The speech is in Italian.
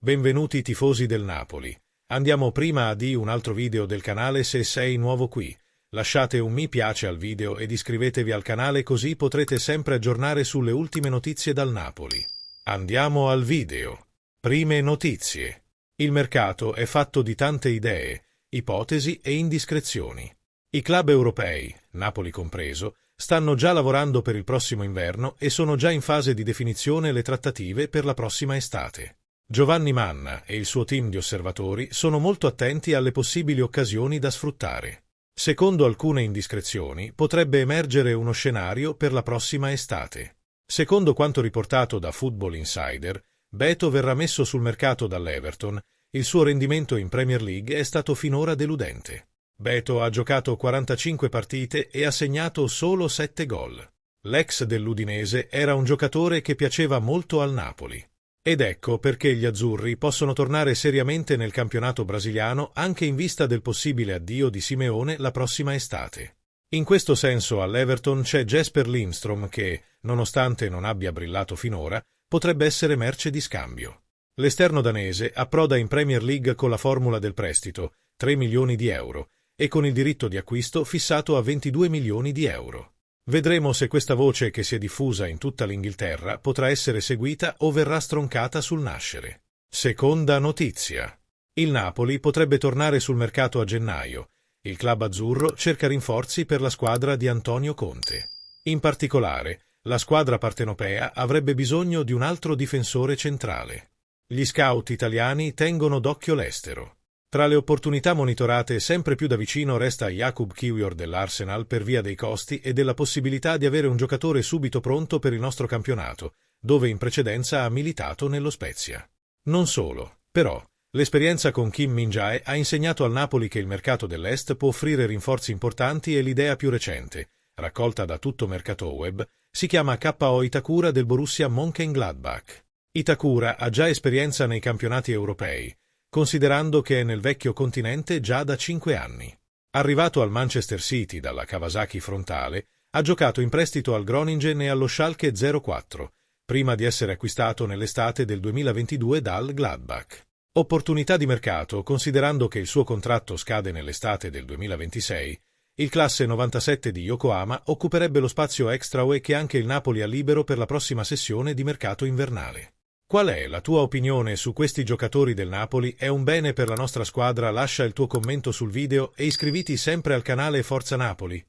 Benvenuti tifosi del Napoli. Andiamo prima a un altro video del canale. Se sei nuovo qui, lasciate un mi piace al video ed iscrivetevi al canale così potrete sempre aggiornare sulle ultime notizie dal Napoli. Andiamo al video. Prime notizie. Il mercato è fatto di tante idee, ipotesi e indiscrezioni. I club europei, Napoli compreso, stanno già lavorando per il prossimo inverno e sono già in fase di definizione le trattative per la prossima estate. Giovanni Manna e il suo team di osservatori sono molto attenti alle possibili occasioni da sfruttare. Secondo alcune indiscrezioni, potrebbe emergere uno scenario per la prossima estate. Secondo quanto riportato da Football Insider, Beto verrà messo sul mercato dall'Everton. Il suo rendimento in Premier League è stato finora deludente. Beto ha giocato 45 partite e ha segnato solo 7 gol. L'ex dell'Udinese era un giocatore che piaceva molto al Napoli. Ed ecco perché gli azzurri possono tornare seriamente nel campionato brasiliano anche in vista del possibile addio di Simeone la prossima estate. In questo senso all'Everton c'è Jesper Lindstrom che, nonostante non abbia brillato finora, potrebbe essere merce di scambio. L'esterno danese approda in Premier League con la formula del prestito, 3 milioni di euro, e con il diritto di acquisto fissato a 22 milioni di euro. Vedremo se questa voce che si è diffusa in tutta l'Inghilterra potrà essere seguita o verrà stroncata sul nascere. Seconda notizia. Il Napoli potrebbe tornare sul mercato a gennaio. Il club azzurro cerca rinforzi per la squadra di Antonio Conte. In particolare, la squadra partenopea avrebbe bisogno di un altro difensore centrale. Gli scout italiani tengono d'occhio l'estero. Tra le opportunità monitorate sempre più da vicino resta Jakub Kiwior dell'Arsenal per via dei costi e della possibilità di avere un giocatore subito pronto per il nostro campionato, dove in precedenza ha militato nello Spezia. Non solo, però, l'esperienza con Kim Min-jae ha insegnato al Napoli che il mercato dell'Est può offrire rinforzi importanti e l'idea più recente, raccolta da tutto Mercatoweb, si chiama K.O. Itakura del Borussia Mönchengladbach. Itakura ha già esperienza nei campionati europei, considerando che è nel vecchio continente già da 5 anni. Arrivato al Manchester City dalla Kawasaki Frontale, ha giocato in prestito al Groningen e allo Schalke 04, prima di essere acquistato nell'estate del 2022 dal Gladbach. Opportunità di mercato, considerando che il suo contratto scade nell'estate del 2026, il classe 97 di Yokohama occuperebbe lo spazio extraue che anche il Napoli ha libero per la prossima sessione di mercato invernale. Qual è la tua opinione su questi giocatori del Napoli? È un bene per la nostra squadra? Lascia il tuo commento sul video e iscriviti sempre al canale Forza Napoli.